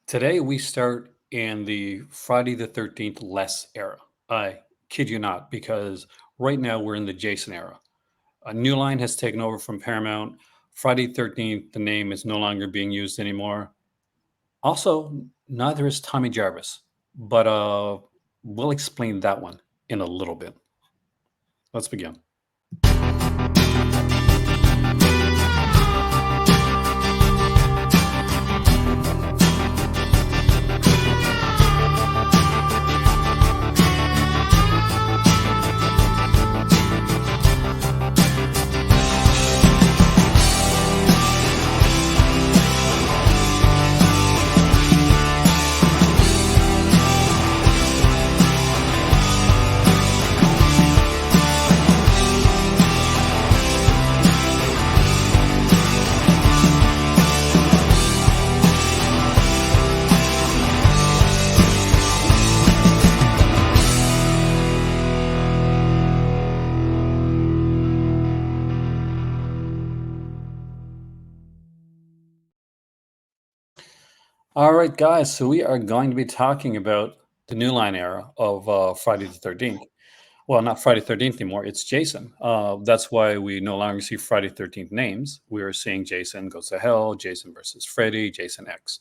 Today we start in the Friday the 13th less era. I kid you not, because right now we're in the Jason era. A new line has taken over from Paramount. Friday the 13th, the name is no longer being used anymore. Also, neither is Tommy Jarvis, but we'll explain that one in a little bit. Let's begin. All right, guys. So we are going to be talking about the new line era of Friday the 13th. Well, not Friday the 13th anymore. It's Jason. That's why we no longer see Friday the 13th names. We are seeing Jason Goes to Hell, Jason versus Freddy, Jason X.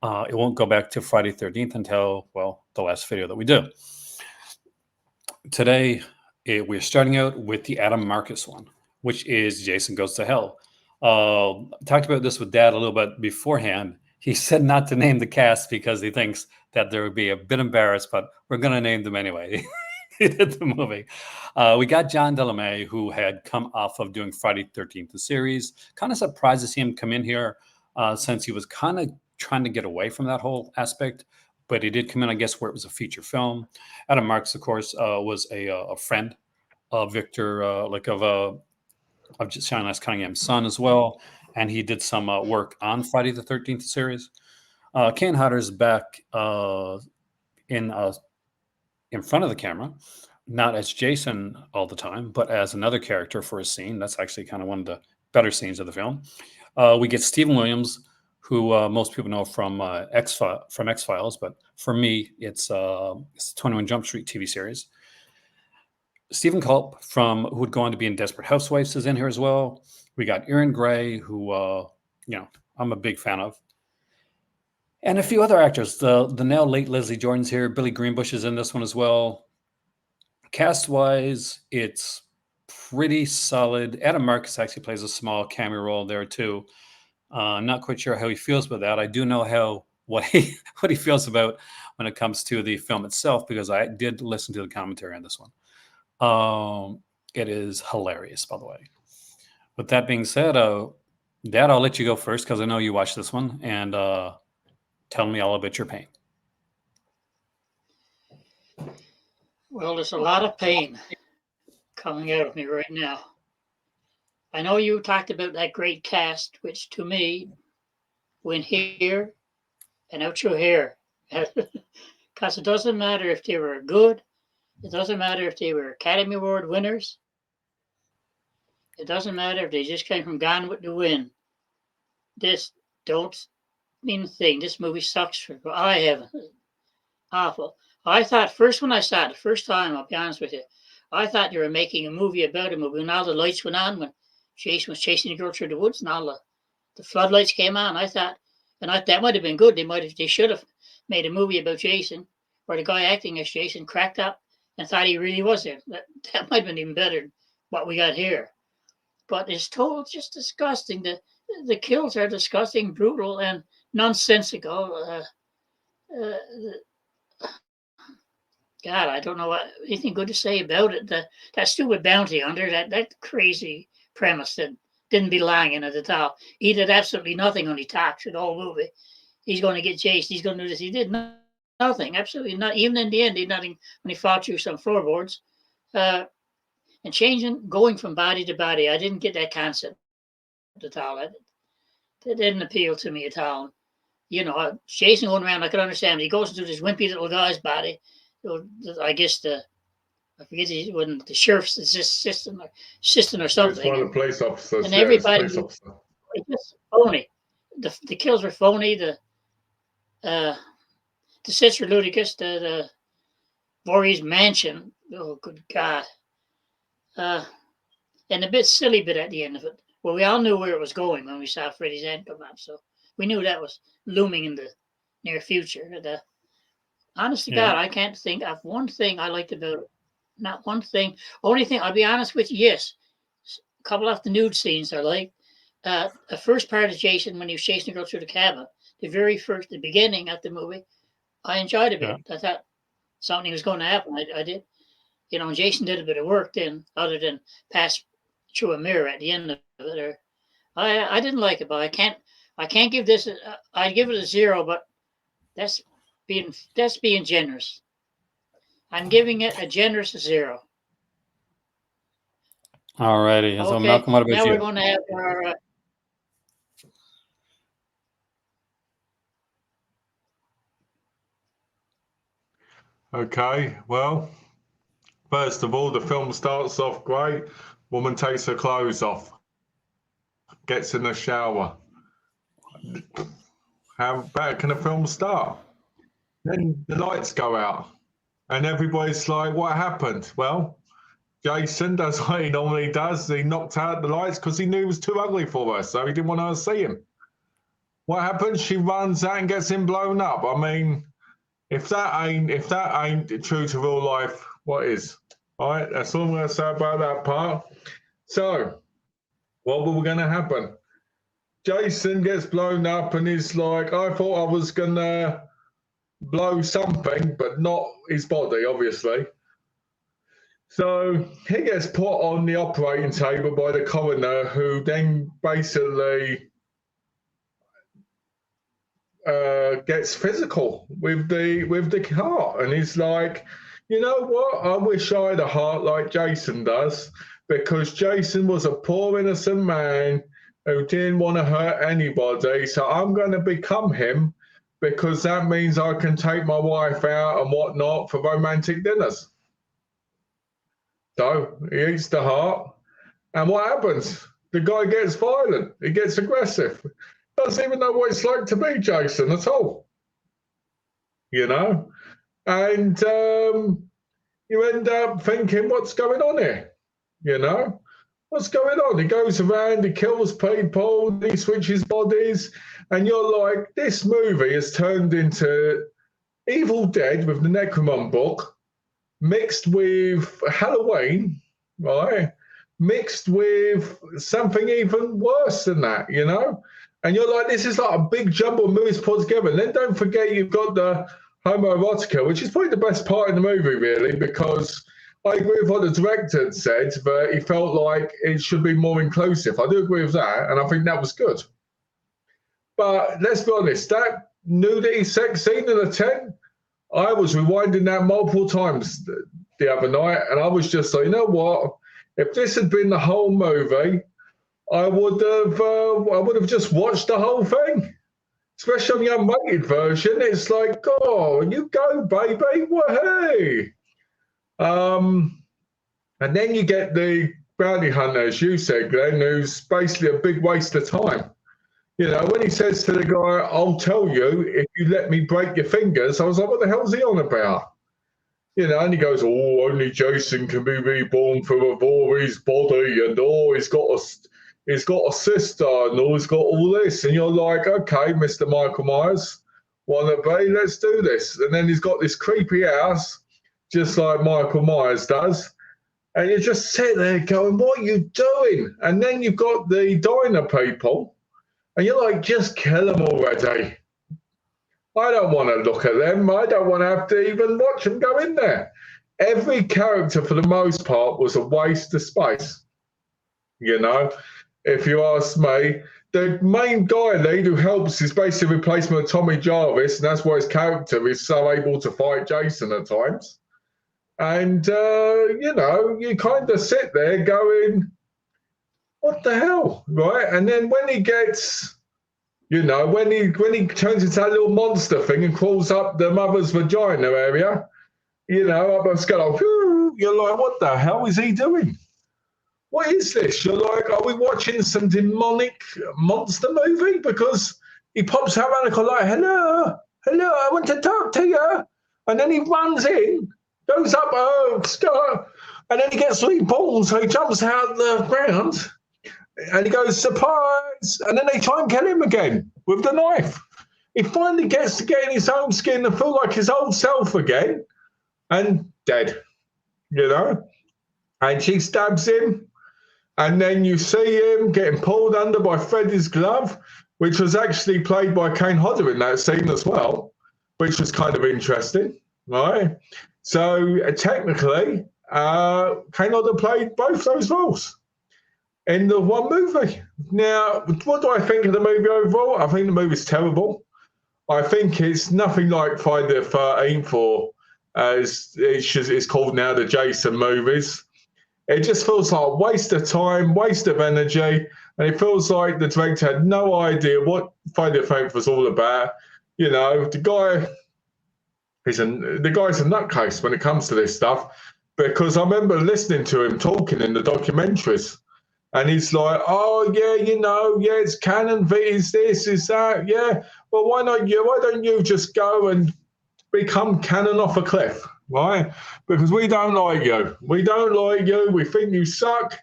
It won't go back to Friday the 13th until, well, the last video that we do. Today, we're starting out with the Adam Marcus one, which is Jason Goes to Hell. Talked about this with Dad a little bit beforehand. He said not to name the cast because he thinks that there would be a bit embarrassed, but we're going to name them anyway. He did the movie. We got John Delamay, who had come off of doing Friday the 13th, the series. Kind of surprised to see him come in here since he was kind of trying to get away from that whole aspect. But he did come in, I guess, where it was a feature film. Adam Marks, of course, was a friend of Victor, of Sean S. Cunningham's son as well, and he did some work on Friday the 13th series. Kane Hodder's back in in front of the camera, not as Jason all the time, but as another character for a scene. That's actually kind of one of the better scenes of the film. We get Stephen Williams, who most people know from X Files, but for me, it's the 21 Jump Street TV series. Stephen Culp, from who would go on to be in Desperate Housewives, is in here as well. We got Erin Gray, who I'm a big fan of, and a few other actors. The now late Leslie Jordan's here. Billy Greenbush is in this one as well. Cast wise, it's pretty solid. Adam Marcus actually plays a small cameo role there too. Not quite sure how he feels about that. I do know what he feels about when it comes to the film itself, because I did listen to the commentary on this one. It is hilarious, by the way. With that being said, Dad, I'll let you go first because I know you watched this one, and tell me all about your pain. Well, there's a lot of pain coming out of me right now. I know you talked about that great cast, which to me went here and out your hair. Because it doesn't matter if they were good, it doesn't matter if they were Academy Award winners, it doesn't matter if they just came from Gone with the Wind. This don't mean a thing. This movie sucks for I haven't. Awful. I thought first when I saw it the first time, I'll be honest with you, I thought they were making a movie about a movie. When all the lights went on, when Jason was chasing the girl through the woods, and all the floodlights came on, I thought, that might have been good. They should have made a movie about Jason, where the guy acting as Jason cracked up and thought he really was there. That might have been even better than what we got here. But it's told just disgusting. The kills are disgusting, brutal, and nonsensical. Uh, God, I don't know anything good to say about it. That stupid bounty hunter, that crazy premise that didn't belong in it at all. He did absolutely nothing when he talked through the whole movie. He's going to get chased. He's going to do this. He did nothing. Absolutely not. Even in the end, he did nothing when he fought through some floorboards. Uh, and going from body to body, I didn't get that concept at all. That didn't appeal to me at all. Jason going around, I could understand. He goes into this wimpy little guy's body. I guess I forget when the sheriff's assistant or It's something, one of the police officers. and Yeah, it's everybody police officer. it's just phony. The kills were phony. the Sister Ludicrous, the Vorhees mansion. Oh, good God. Uh, and a bit silly bit at the end of it. Well, we all knew where it was going when we saw Freddy's end come up, so we knew that was looming in the near future. And, honest to God, Yeah. I can't think of one thing I liked about it. Not one thing. Only thing, I'll be honest with you, yes, a couple of the nude scenes I like. The first part of Jason when he was chasing the girl through the cabin, the beginning of the movie, I enjoyed a Yeah. bit. I thought something was going to happen. I did. You know, and Jason did a bit of work then, other than pass through a mirror at the end of it. Or I didn't like it, but I can't give this. I'd give it a 0, but that's that's being generous. I'm giving it a generous 0. All righty. So Okay, Malcolm, what about now we're you? going to have our. Okay, well, first of all, the film starts off great. Woman takes her clothes off, gets in the shower. How bad can a film start? Then the lights go out, and everybody's like, "What happened?" Well, Jason does what he normally does. He knocked out the lights because he knew he was too ugly for her, so he didn't want her to see him. What happens? She runs out and gets him blown up. I mean, if that ain't true to real life, what is? All right, that's all I'm going to say about that part. So, what were going to happen? Jason gets blown up and he's like, I thought I was going to blow something, but not his body, obviously. So he gets put on the operating table by the coroner, who then basically gets physical with the heart, and he's like, you know what? I wish I had a heart like Jason does, because Jason was a poor innocent man who didn't want to hurt anybody. So I'm going to become him, because that means I can take my wife out and whatnot for romantic dinners. So he eats the heart, and what happens? The guy gets violent. He gets aggressive. Doesn't even know what it's like to be Jason at all. You know, and you end up thinking, what's going on here? You know, what's going on? He goes around, he kills people, he switches bodies, and you're like, this movie has turned into Evil Dead with the Necromon book, mixed with Halloween, right? Mixed with something even worse than that, you know? And you're like, this is like a big jumble of movies put together. And then don't forget you've got the homoerotica, which is probably the best part of the movie, really, because I agree with what the director said, but he felt like it should be more inclusive. I do agree with that, and I think that was good. But let's be honest, that nudity sex scene in the tent, I was rewinding that multiple times the other night, and I was just like, you know what? If this had been the whole movie, I would have just watched the whole thing. Especially on the unrated version, it's like, oh, you go, baby, hey. And then you get the bounty hunter, as you said, Glenn, who's basically a big waste of time. You know, when he says to the guy, I'll tell you if you let me break your fingers, I was like, what the hell's he on about? You know, and he goes, oh, only Jason can be reborn from a Vorhees body, and oh, he's got a sister, and oh, he's got all this. And you're like, okay, Mr. Michael Myers, wanna be? Let's do this. And then he's got this creepy house, just like Michael Myers does. And you just sit there going, what are you doing? And then you've got the diner people, and you're like, just kill them already. I don't want to look at them. I don't want to have to even watch them go in there. Every character, for the most part, was a waste of space. You know, if you ask me, the main guy lead who helps is basically a replacement of Tommy Jarvis, and that's why his character is so able to fight Jason at times. And, you know, you kind of sit there going, what the hell, right? And then when he gets, you know, when he turns into that little monster thing and crawls up the mother's vagina area, you know, up a skull, you're like, what the hell is he doing? What is this? You're like, are we watching some demonic monster movie? Because he pops out and like, hello, hello, I want to talk to you. And then he runs in, goes up, and then he gets 3 balls, so he jumps out the ground, and he goes, surprise! And then they try and kill him again with the knife. He finally gets to get in his own skin and feel like his old self again, and dead, you know? And she stabs him, and then you see him getting pulled under by Freddy's glove, which was actually played by Kane Hodder in that scene as well, which was kind of interesting, right? So technically, Kane Hodder played both those roles in the one movie. Now, what do I think of the movie overall? I think the movie's terrible. I think it's nothing like Friday the 13th, or as it's called now, the Jason movies. It just feels like a waste of time, waste of energy, and it feels like the director had no idea what Friday the 13th was all about. You know, the guy's a nutcase when it comes to this stuff, because I remember listening to him talking in the documentaries. And he's like, oh, yeah, yeah, it's canon, V is this, is that, yeah. Well, why not you? Why don't you just go and become canon off a cliff, right? Because we don't like you. We don't like you. We think you suck.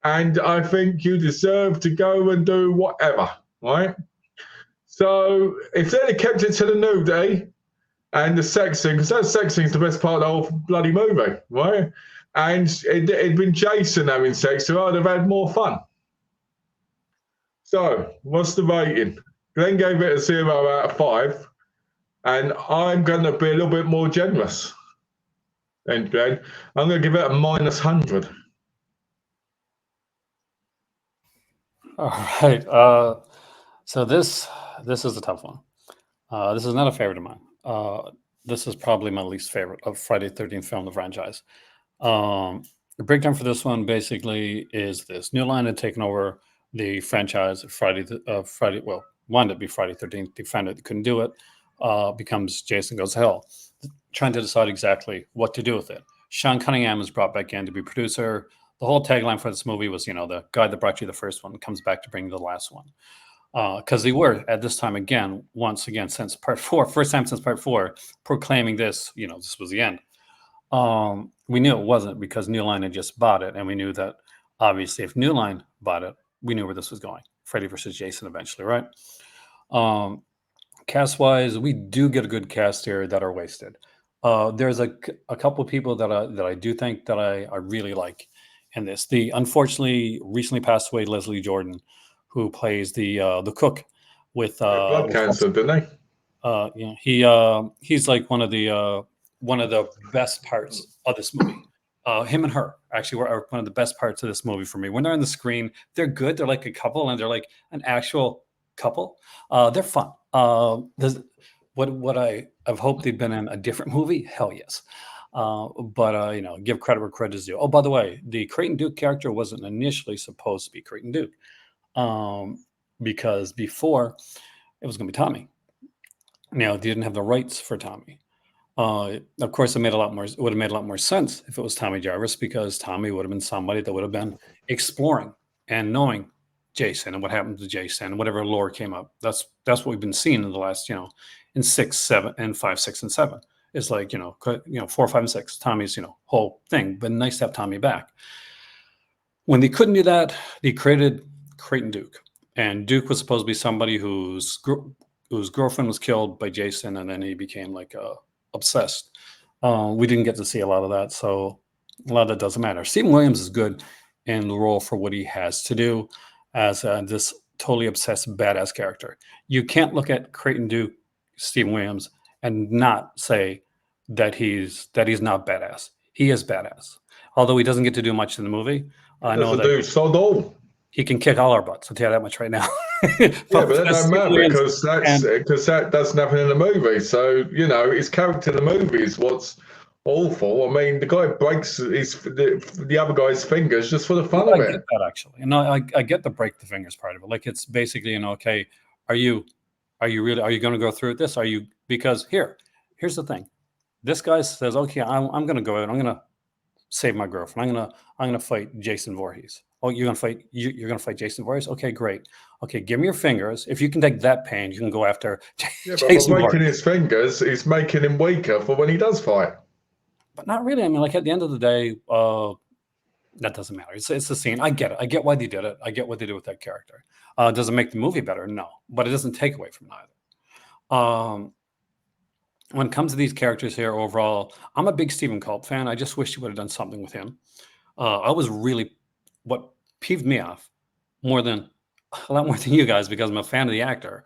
And I think you deserve to go and do whatever, right? So if they'd have kept it to the nudity and the sex scene, because that sex scene is the best part of the whole bloody movie, right? And it'd been Jason having sex, so I'd have had more fun. So, what's the rating? Glenn gave it a 0 out of 5, and I'm going to be a little bit more generous than Glenn. I'm going to give it a -100. All right. So this is a tough one. This is not a favorite of mine. This is probably my least favorite of Friday the 13th film, the franchise. The breakdown for this one basically is this: New Line had taken over the franchise. Friday, well, wanted to be Friday 13th. They found out they couldn't do it. Becomes Jason Goes to Hell. Trying to decide exactly what to do with it. Sean Cunningham is brought back in to be producer. The whole tagline for this movie was, the guy that brought you the first one comes back to bring the last one. Because they were at this time once again since part 4, first time since part 4, proclaiming this, this was the end. We knew it wasn't, because New Line had just bought it, and we knew that obviously if New Line bought it, we knew where this was going. Freddy versus Jason eventually, right? Cast wise, we do get a good cast here that are wasted. There's a couple of people that I do think that I really like in this. The unfortunately recently passed away Leslie Jordan, who plays the cook with Blood cancer, didn't he's like one of the best parts of this movie. Him and her actually are one of the best parts of this movie for me. When they're on the screen, they're good. They're like a couple, and they're like an actual couple. They're fun. What I've hoped they'd been in a different movie. Hell yes. But give credit where credit is due. Oh, by the way, the Creighton Duke character wasn't initially supposed to be Creighton Duke, because before it was going to be Tommy. Now they didn't have the rights for Tommy. Of course, it would have made a lot more sense if it was Tommy Jarvis, because Tommy would have been somebody that would have been exploring and knowing Jason and what happened to Jason and whatever lore came up. That's what we've been seeing in the last, in 6, 7, and 5, 6, and 7. It's like 4, 5, and 6. Tommy's whole thing. But nice to have Tommy back. When they couldn't do that, they created Creighton Duke, and Duke was supposed to be somebody whose girlfriend was killed by Jason, and then he became like obsessed. We didn't get to see a lot of that, so a lot of that doesn't matter. Stephen Williams is good in the role for what he has to do as this totally obsessed badass character. You can't look at Creighton Duke, Stephen Williams, and not say that he's not badass. He is badass, although he doesn't get to do much in the movie. I know that so dull. He can kick all our butts. I'll tell you that much right now. Yeah, but that doesn't matter, because that does nothing in the movie. So his character in the movie is what's awful. I mean, the guy breaks the other guy's fingers just for the fun of it. I get that, actually. And I get the break the fingers part of it. Like, it's basically, okay, are you going to go through with this? Because here's the thing. This guy says, okay, I'm going to go out. I'm going to save my girlfriend. I'm going to fight Jason Voorhees. Oh, you're gonna fight Jason Voorhees? Okay, great. Okay, give me your fingers. If you can take that pain, you can go after Yeah, but by Jason breaking Voorhees. his fingers, he's making him weaker for when he does fight. But not really. I mean, like at the end of the day, that doesn't matter. It's a scene. I get it. I get why they did it. I get what they did with that character. Does it make the movie better? No, but it doesn't take away from either. When it comes to these characters here, overall, I'm a big Stephen Culp fan. I just wish he would have done something with him. I was really what peeved me off more than a lot more than you guys because I'm a fan of the actor.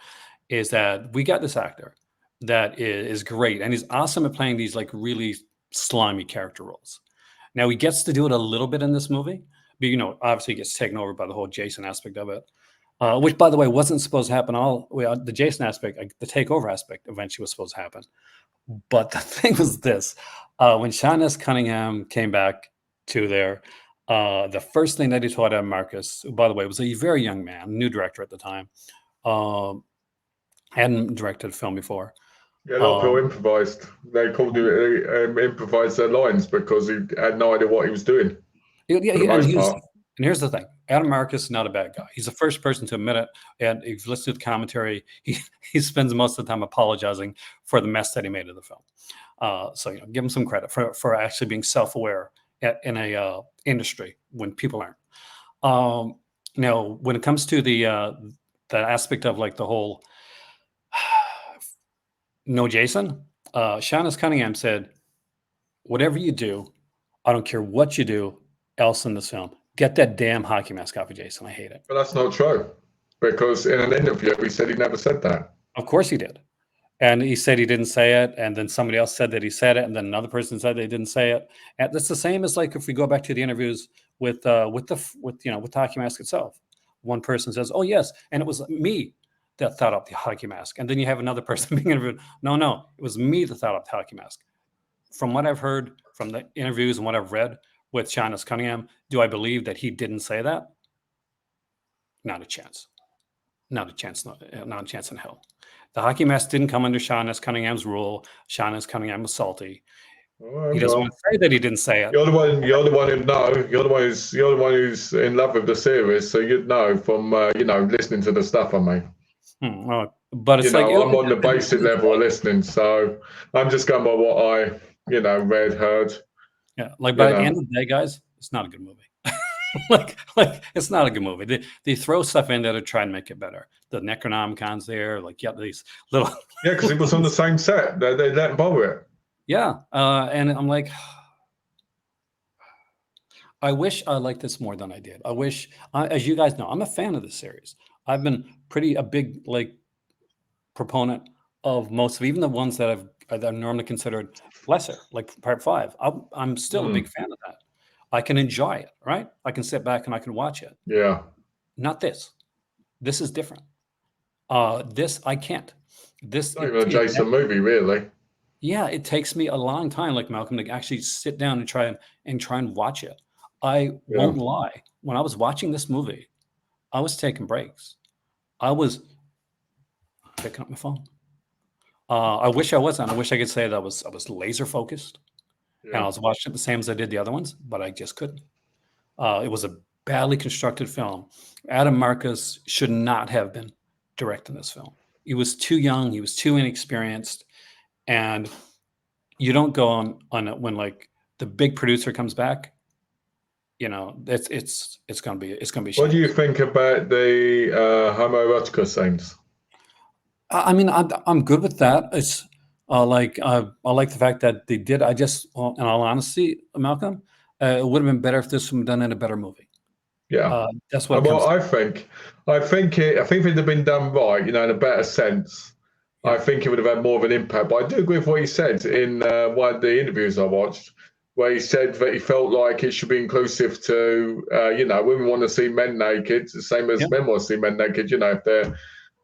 Is that we got this actor that is great and he's awesome at playing these like really slimy character roles. Now he gets to do it a little bit in this movie, but obviously he gets taken over by the whole Jason aspect of it, which by the way wasn't supposed to happen. The Jason aspect, the takeover aspect, eventually was supposed to happen. But the thing was this: when Sean S. Cunningham came back to there, the first thing that he told Adam Marcus, who, by the way, was a very young man, new director at the time, hadn't directed a film before. Yeah, a lot of people improvised. They called it improvise their lines because he had no idea what he was doing. Yeah, For the most part. and here's the thing: Adam Marcus is not a bad guy. He's the first person to admit it. And if you listen to the commentary, he spends most of the time apologizing for the mess that he made of the film. So give him some credit for actually being self-aware in a industry when people aren't. Now, when it comes to the aspect of like the whole no Jason, Sean S. Cunningham said, "Whatever you do, I don't care what you do else in this film. Get that damn hockey mask off of Jason. I hate it." But that's not true. Because in an interview, he said he never said that. Of course he did. And he said he didn't say it. And then somebody else said that he said it. And then another person said they didn't say it. And that's the same as like if we go back to the interviews with the hockey mask itself. One person says, "Oh yes, and it was me that thought up the hockey mask." And then you have another person being interviewed. No, it was me that thought up the hockey mask. From what I've heard from the interviews and what I've read with Sean S. Cunningham, do I believe that he didn't say that? Not a chance. Not a chance. Not a chance in hell. The hockey mask didn't come under Sean S. Cunningham's rule. Sean S. Cunningham was salty. He doesn't want to say that he didn't say it. You're the one. You're the one who know. You're the one who's in love with the series, so you'd know from listening to the stuff I mean. But it's like I'm on the basic level of listening, so I'm just going by what I read, heard. Yeah, like by the end of the day, guys, it's not a good movie. like it's not a good movie. They throw stuff in there to try and make it better. The Necronomicon's there, like these little because it was on the same set. They let bother it. Yeah, and I'm like, I wish I liked this more than I did. I wish, as you guys know, I'm a fan of this series. I've been a big like proponent of most of even the ones that are normally considered lesser, like Part 5. I'm still a big fan of that. I can enjoy it, right? I can sit back and I can watch it. Yeah. Not this. This is different. This I can't. This not even a Jason movie, really. Yeah, it takes me a long time, like Malcolm, to actually sit down and try and watch it. I won't lie. When I was watching this movie, I was taking breaks. I was picking up my phone. I wish I wasn't. I wish I could say that I was laser focused, and I was watching it the same as I did the other ones, but I just couldn't. It was a badly constructed film. Adam Marcus should not have been directing this film. He was too young. He was too inexperienced, and you don't go on it when like the big producer comes back. It's gonna be. What do you think about the homoerotica scenes? I mean, I'm good with that. It's I like the fact that they did. I just, in all honesty, Malcolm, it would have been better if this was done in a better movie. Yeah, that's what. Well, I think if it had been done right, in a better sense, I think it would have had more of an impact. But I do agree with what he said in one of the interviews I watched, where he said that he felt like it should be inclusive to, women want to see men naked, the same as men want to see men naked. If they're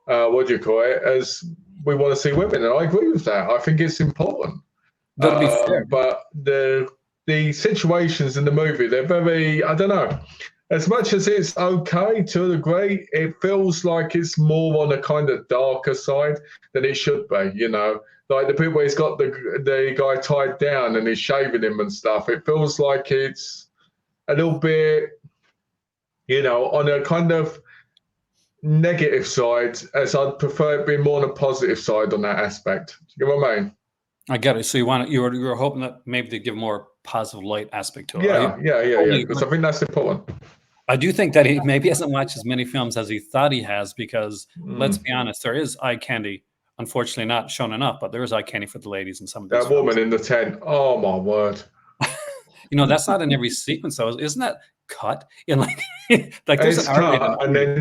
what do you call it? As we want to see women, and I agree with that. I think it's important. That'd be fair. But the situations in the movie, they're very, I don't know. As much as it's okay to a degree, it feels like it's more on a kind of darker side than it should be. Like the bit where he's got the guy tied down and he's shaving him and stuff. It feels like it's a little bit, on a kind of negative side, as I'd prefer it being more on a positive side on that aspect. Do you know what I mean? I get it. So you were hoping that maybe to give more positive light aspect to it. Yeah. Because I think that's important. I do think that he maybe hasn't watched as many films as he thought he has because let's Mm. be honest, there is eye candy. Unfortunately, not shown enough, but there is eye candy for the ladies in some of these That films. woman in the tent. Oh my word! That's not in every sequence, though. Isn't that cut in like like there's It's an R-rated cut, and movie. then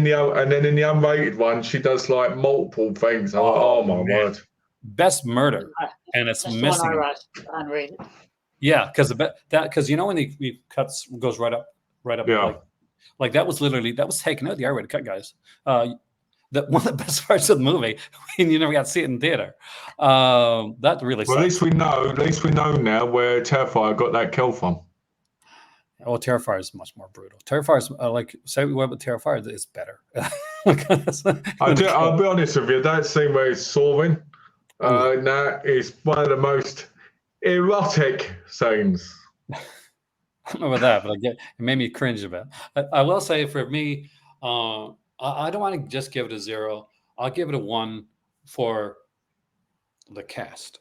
in the unrated one, she does like multiple things. I'm like, Oh oh my man, word! best murder, and it's That's the one I missing. watched unrated. Yeah, because when he cuts goes right up, Yeah. like that was taken out the R-rated cut, guys. That one of the best parts of the movie, and you never got to see it in theater. That really Well, sucks. at least we know now where Terrifier got that kill from. Oh, Terrifier is much more brutal. Terrifier is say what about Terrifier is better. I'll be honest with you. That scene where it's soaring, Ooh. that is one of the most erotic scenes. I don't know about that, but it made me cringe a bit. I will say for me, I don't want to just give it a 0. I'll give it a 1 for the cast.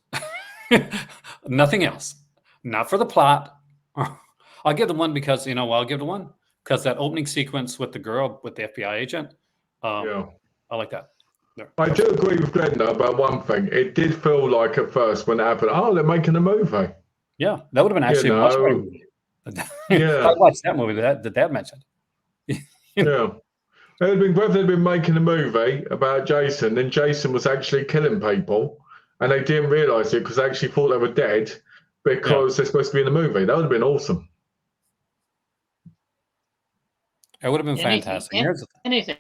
Nothing else. Not for the plot. I'll give the 1 because I'll give it a 1 because that opening sequence with the girl with the FBI agent. Yeah. I like that. There. I do agree with Glenda about one thing. It did feel like at first when it happened, oh, they're making a movie. Yeah, that would have been actually a much better movie. Yeah. I watched that movie that Dad mentioned. Yeah. It would have been great if they'd been making a movie about Jason, then Jason was actually killing people, and they didn't realise it because they actually thought they were dead because they're supposed to be in the movie. That would have been awesome. It would have been fantastic. Anything.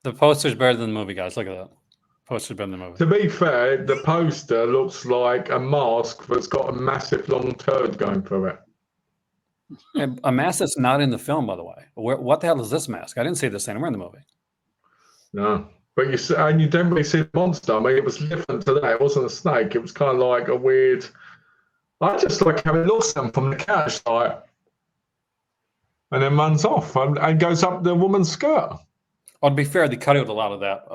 The poster's better than the movie, guys. Look at that. Poster's better than the movie. To be fair, the poster looks like a mask that's got a massive long turd going through it. A mask that's not in the film, by the way. What the hell is this mask? I didn't see this anywhere in the movie. No. But you don't really see the monster. I mean, it was different to that. It wasn't a snake. It was kind of like a weird. I just like having lost them from the couch, and then runs off and goes up the woman's skirt. Well, to be fair, they cut out a lot of that.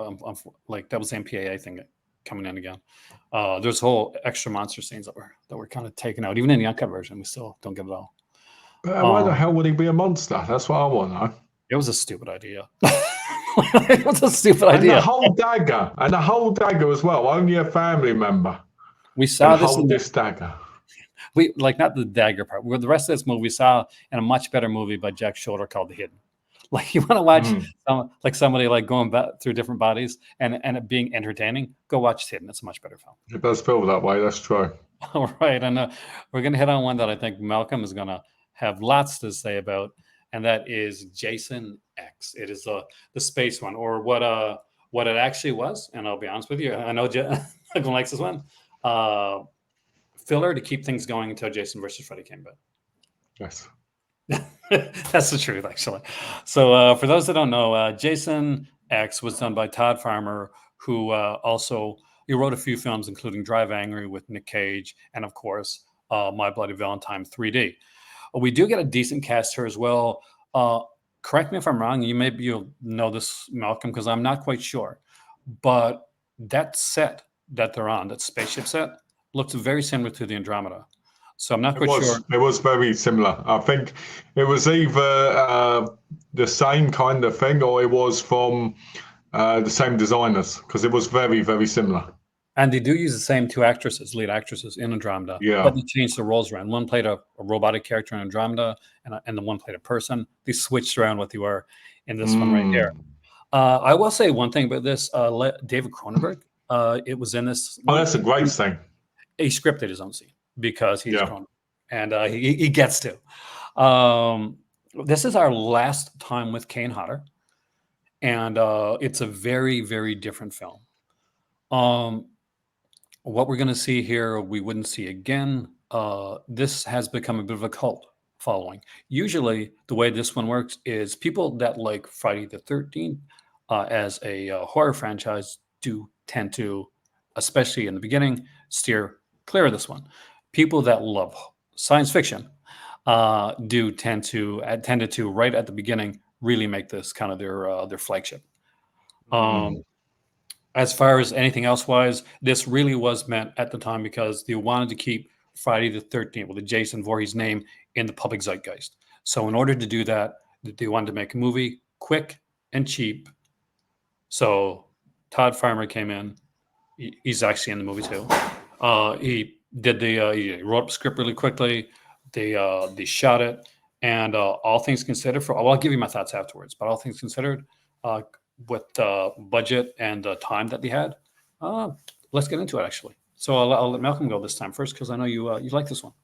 Like that was the MPAA thing coming in again. There's whole extra monster scenes that were kind of taken out. Even in the uncut version, we still don't get it all. But why the hell would he be a monster? That's what I want to know. It was a stupid idea. It was a stupid idea. And the whole dagger as well. Only a family member. We saw this dagger. We not the dagger part. The rest of this movie we saw in a much better movie by Jack Schroeder called The Hidden. Like you want to watch somebody like going back through different bodies and it being entertaining, go watch Hidden. It's a much better film. It does feel that way. That's true. All right, and we're going to hit on one that I think Malcolm is going to have lots to say about, and that is Jason X. It is the space one, or what it actually was. And I'll be honest with you, I know Malcolm likes this one. Filler to keep things going until Jason versus Freddy came back. Yes. That's the truth, actually. So for those that don't know, Jason X was done by Todd Farmer, who also he wrote a few films, including Drive Angry with Nick Cage, and of course, My Bloody Valentine 3D. We do get a decent cast here as well. Correct me if I'm wrong. You'll know this, Malcolm, because I'm not quite sure. But that set that they're on, that spaceship set, looks very similar to the Andromeda. So I'm not quite sure. It was very similar. I think it was either the same kind of thing or it was from the same designers because it was very, very similar. And they do use the same two lead actresses in Andromeda. Yeah. But they changed the roles around. One played a robotic character in Andromeda and the one played a person. They switched around what they were in this one right there. I will say one thing about this. David Cronenberg, it was in this. Oh, that's a great thing. He scripted his own scene because he's Cronenberg, and he gets to. This is our last time with Kane Hodder, and it's a very, very different film. What we're going to see here, we wouldn't see again. This has become a bit of a cult following. Usually, the way this one works is people that like Friday the 13th as a horror franchise do tend to, especially in the beginning, steer clear of this one. People that love science fiction do tended to right at the beginning really make this kind of their flagship. As far as anything else wise, this really was meant at the time because they wanted to keep Friday the 13th with the Jason Voorhees name in the public zeitgeist. So in order to do that, they wanted to make a movie quick and cheap. So Todd Farmer came in. He's actually in the movie too. He wrote up the script really quickly. They shot it, and all things considered, I'll give you my thoughts afterwards. But all things considered, with the budget and the time that they had, let's get into it actually. So I'll let Malcolm go this time first because I know you like this one.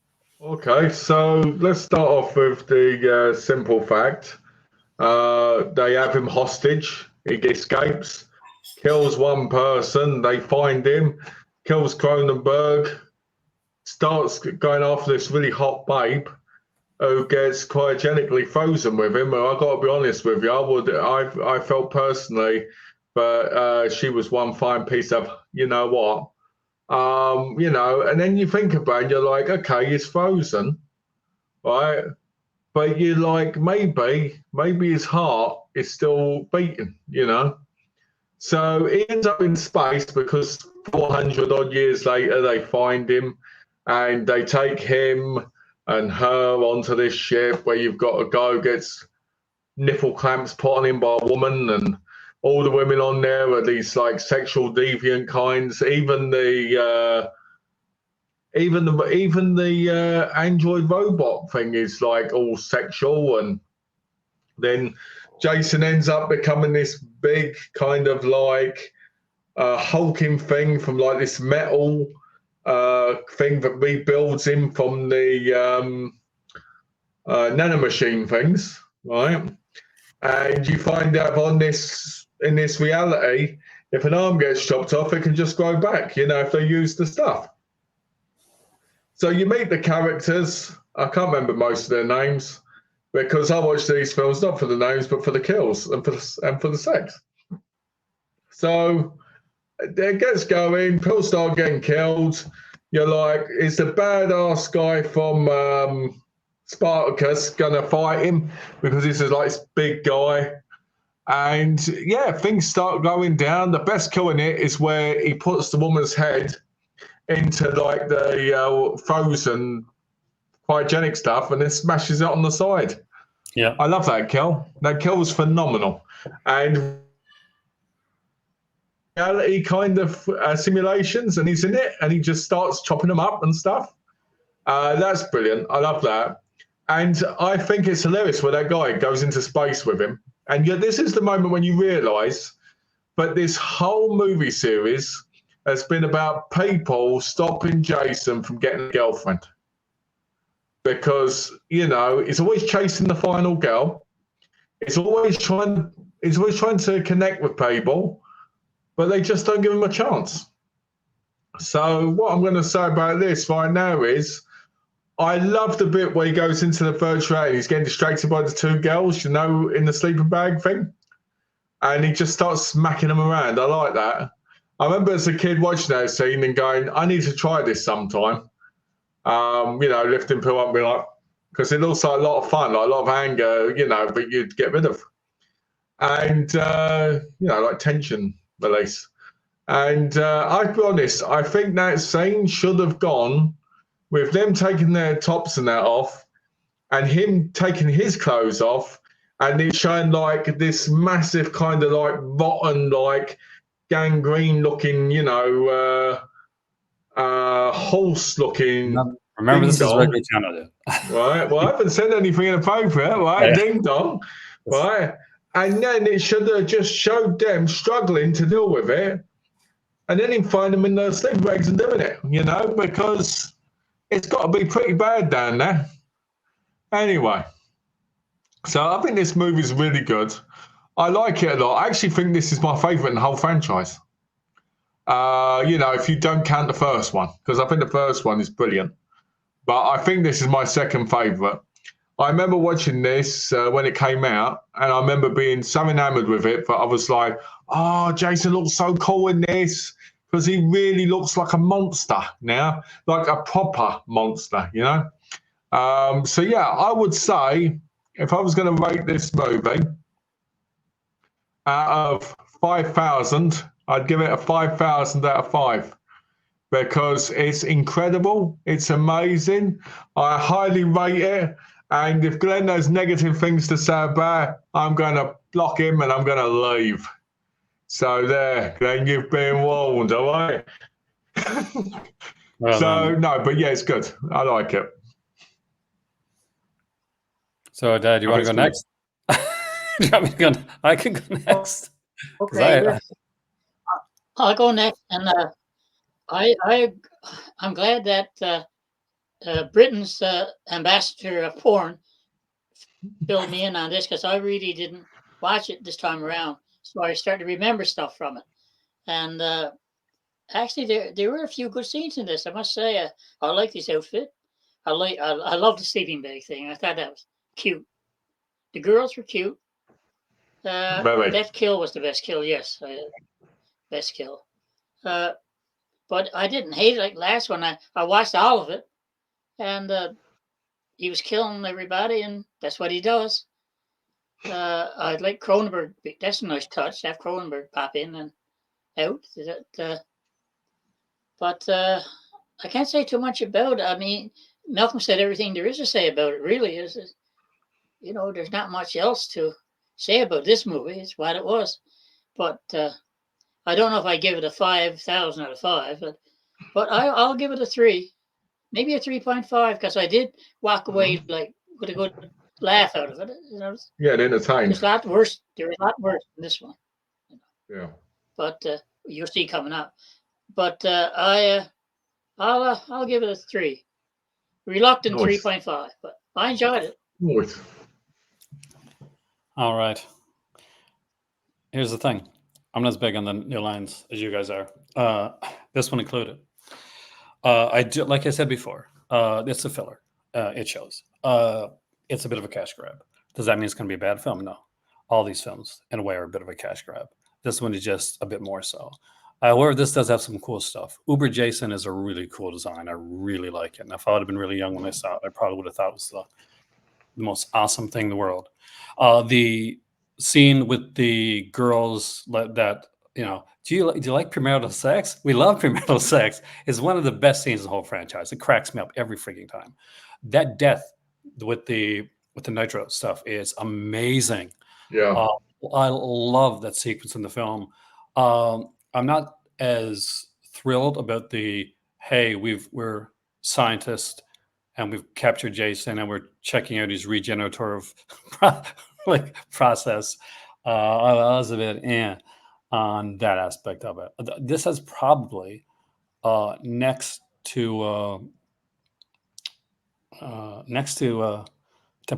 Okay, so let's start off with the simple fact. They have him hostage. He escapes, kills one person. They find him, kills Cronenberg, starts going after this really hot babe who gets cryogenically frozen with him. I got to be honest with you, I felt personally, but she was one fine piece of, you know what, and then you think about it, you're like, okay, he's frozen, right? But you're like, maybe his heart is still beating, So he ends up in space because 400 odd years later they find him and they take him and her onto this ship where you've got a guy who gets nipple clamps put on him by a woman, and all the women on there are these like sexual deviant kinds. Even the android robot thing is like all sexual, and then Jason ends up becoming this big kind of like hulking thing from like this metal thing that rebuilds him from the nanomachine things, right? And you find out in this reality, if an arm gets chopped off, it can just grow back, if they use the stuff. So you meet the characters. I can't remember most of their names because I watch these films not for the names, but for the kills and for the sex. So it gets going. People start getting killed. You're like, is the badass guy from Spartacus gonna fight him because this is like this big guy? And yeah, things start going down. The best kill in it is where he puts the woman's head into like the frozen cryogenic stuff and then smashes it on the side. Yeah, I love that kill. That kill was phenomenal. And reality kind of simulations, and he's in it and he just starts chopping them up and stuff. That's brilliant. I love that. And I think it's hilarious where that guy goes into space with him. And yet this is the moment when you realize that this whole movie series has been about people stopping Jason from getting a girlfriend. Because, he's always chasing the final girl. He's always trying to connect with people, but they just don't give him a chance. So what I'm going to say about this right now is I love the bit where he goes into the virtual reality. He's getting distracted by the two girls, in the sleeping bag thing. And he just starts smacking them around. I like that. I remember as a kid watching that scene and going, I need to try this sometime. Lifting people up and be like, because it looks like a lot of fun, like a lot of anger, but you'd get rid of. And, like tension release. And I'll be honest, I think that scene should have gone with them taking their tops and that off and him taking his clothes off and it showing like this massive kind of like rotten, like gangrene looking, horse looking. remember this is Regular Canada. Right. Well, I haven't said anything inappropriate, right? Yeah. Ding dong. Right. And then it should have just showed them struggling to deal with it. And then him find them in the sleeping bags and doing it, because it's got to be pretty bad down there. Anyway, so I think this movie is really good. I like it a lot. I actually think this is my favourite in the whole franchise. If you don't count the first one, because I think the first one is brilliant. But I think this is my second favourite. I remember watching this when it came out, and I remember being so enamored with it that I was like, oh, Jason looks so cool in this, because he really looks like a monster now, like a proper monster, So yeah, I would say if I was going to rate this movie out of 5,000, I'd give it a 5,000 out of 5 because it's incredible, it's amazing. I highly rate it. And if Glenn has negative things to say about it, I'm going to block him and I'm going to leave. So there, Glenn, you've been warned, all right? Well, So no, but yeah, it's good. I like it. so Dad, do you want to go next? You want me to go? I can go next. Okay, I'll go next, and I'm glad that Britain's ambassador of porn filled me in on this because I really didn't watch it this time around, so I started to remember stuff from it. And actually, there were a few good scenes in this. I must say, I like this outfit. I love the sleeping bag thing. I thought that was cute. The girls were cute. That kill was the best kill. Yes, best kill. But I didn't hate it like last one. I watched all of it, and he was killing everybody, and that's what he does. I'd like Cronenberg. That's a nice touch. Have Cronenberg pop in and out. But I can't say too much about it. I mean, Malcolm said everything there is to say about it. Really, is there's not much else to say about this movie. It's what it was. But I don't know if I give it a 5,000 out of 5, but I'll give it a 3, maybe a 3.5, because I did walk away like with a good laugh out of it. Yeah, entertained. There's a lot worse. There was a lot worse than this one. Yeah. But you'll see coming up. But I'll give it a 3. Reluctant Nice. 3.5, but I enjoyed it. Nice. All right. Here's the thing. I'm not as big on the new lines as you guys are. This one included. I do, like I said before, it's a filler. It shows. It's a bit of a cash grab. Does that mean it's going to be a bad film? No. All these films, in a way, are a bit of a cash grab. This one is just a bit more so. However, this does have some cool stuff. Uber Jason is a really cool design. I really like it. And if I would have been really young when I saw it, I probably would have thought it was the most awesome thing in the world. The scene with the girls that, do you like premarital sex? We love premarital sex. Is one of the best scenes in the whole franchise. It cracks me up every freaking time. That death with the nitro stuff is amazing. Yeah. I love that sequence in the film. I'm not as thrilled about the hey, we're scientists and we've captured Jason and we're checking out his regenerative process. I was a bit on that aspect of it. This is probably next to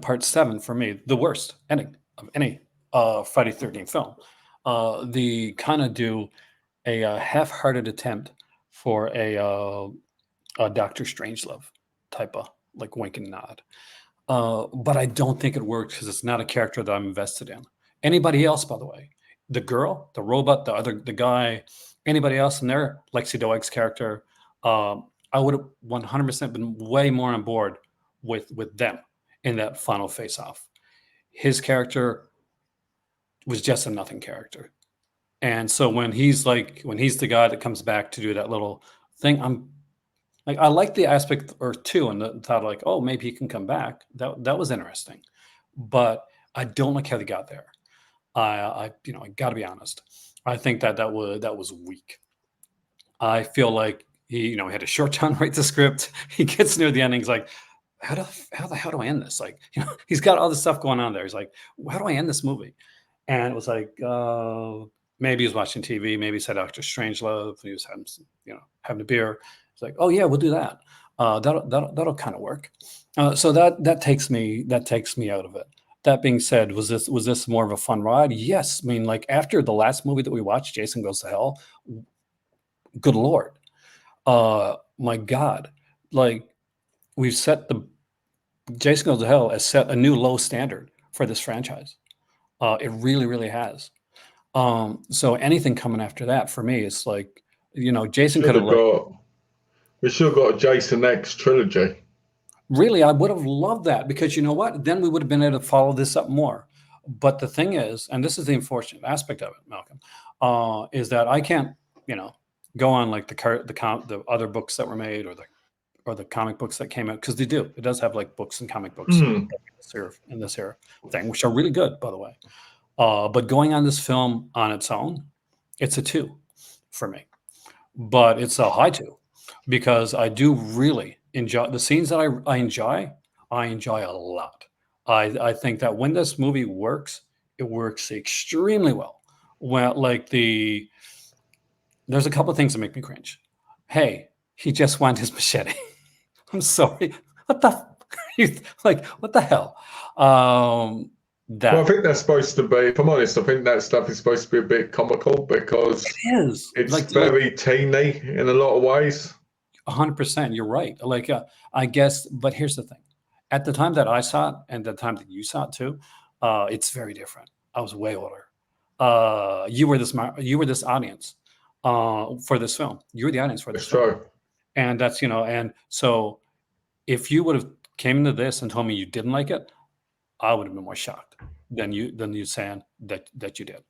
Part 7 for me, the worst ending of any Friday 13th film. They kind of do a half-hearted attempt for a Doctor Strangelove type of like wink and nod. But I don't think it works because it's not a character that I'm invested in. Anybody else, by the way, the girl, the robot, the guy, anybody else in there, Lexi Doeg's character, I would have 100% been way more on board with them in that final face-off. His character was just a nothing character. And so when he's the guy that comes back to do that little thing, I'm like, I like the aspect or two and the thought like, oh, maybe he can come back. That was interesting, but I don't like how they got there. I got to be honest. I think that was weak. I feel like he had a short time to write the script. He gets near the end. And he's like, how the hell do I end this? Like, he's got all this stuff going on there. He's like, how do I end this movie? And it was like, maybe he was watching TV. Maybe he said Doctor Strangelove. He was having having a beer. It's like, oh yeah, we'll do that. That'll kind of work. So that takes me out of it. That being said, was this more of a fun ride? Yes. I mean, like after the last movie that we watched, Jason Goes to Hell. Good Lord, my God! Like we've set the Jason Goes to Hell has set a new low standard for this franchise. It really, really has. So anything coming after that for me, it's like Jason could have we should have got a Jason X trilogy. Really, I would have loved that because you know what? Then we would have been able to follow this up more. But the thing is, and this is the unfortunate aspect of it, Malcolm, is that I can't, you know, go on like the other books that were made or the comic books that came out because they do. It does have like books and comic books Hmm. in this era thing, which are really good, by the way. But going on this film on its own, it's a two for me, but it's a high two because I do really enjoy the scenes that I enjoy. I enjoy a lot. I think that when this movie works, it works extremely well. Well, like there's a couple of things that make me cringe. Hey, he just won his machete. I'm sorry. What the like? What the hell? Well, I That think that's supposed to be, if I'm honest, I think that stuff is supposed to be a bit comical because is it's like very teeny in a lot of ways. 100%. You're right. Like I guess, but here's the thing: at the time that I saw it, and the time that you saw it too, it's very different. I was way older. You were this audience for this film. You were the audience for this It's film, true. and that's and so if you would have came into this and told me you didn't like it, I would have been more shocked than you saying that you did.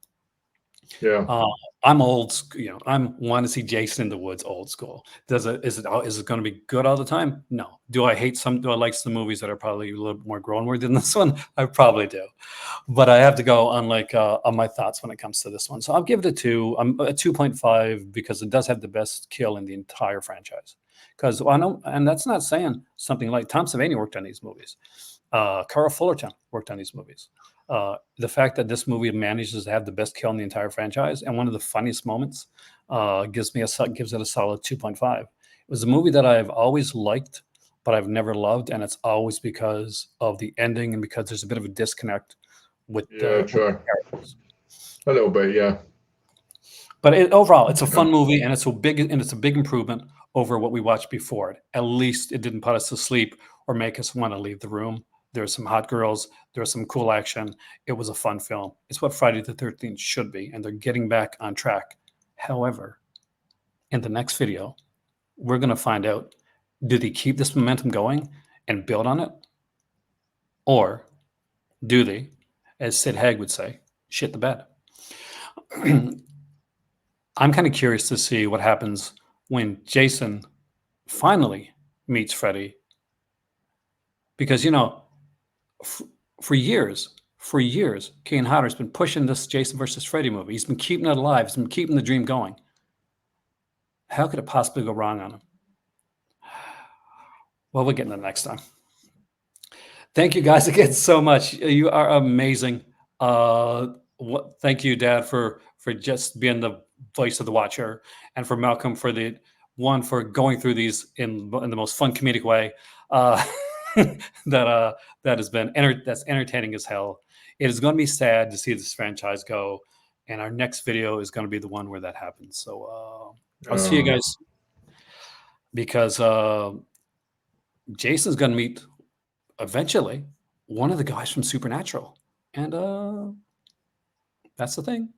Yeah. Uh, I'm old, I'm want to see Jason in the Woods old school. Is it going to be good all the time? No. Do I like some movies that are probably a little bit more grown worthy than this one? I probably do, but I have to go on on my thoughts when it comes to this one. So I'll give it a two. I'm a 2.5 because it does have the best kill in the entire franchise. Because I know, and that's not saying something like Tom Savini worked on these movies. Carl Fullerton worked on these movies. The fact that this movie manages to have the best kill in the entire franchise and one of the funniest moments gives it a solid 2.5. It was a movie that I've always liked, but I've never loved, and it's always because of the ending and because there's a bit of a disconnect Yeah, with the true. characters. A little bit, yeah. But overall, it's a Okay. fun movie, and it's a big improvement over what we watched before it. At least it didn't put us to sleep or make us want to leave the room. There's some hot girls. There's some cool action. It was a fun film. It's what Friday the 13th should be, and they're getting back on track. However, in the next video, we're going to find out, do they keep this momentum going and build on it? Or do they, as Sid Haig would say, shit the bed? I'm kind of curious to see what happens when Jason finally meets Freddy, because f- for years, Kane Hodder's been pushing this Jason versus Freddy movie. He's been keeping it alive. He's been keeping the dream going. How could it possibly go wrong on him? Well, we'll get into that next time. Thank you guys again so much. You are amazing. Thank you, Dad, for just being the voice of the watcher, and for Malcolm for going through these in the most fun comedic way. Uh, that that has been that's entertaining as hell. It is going to be sad to see this franchise go, and our next video is going to be the one where that happens. So I'll see you Uh, guys, because Jason's going to meet eventually one of the guys from Supernatural, and that's the thing.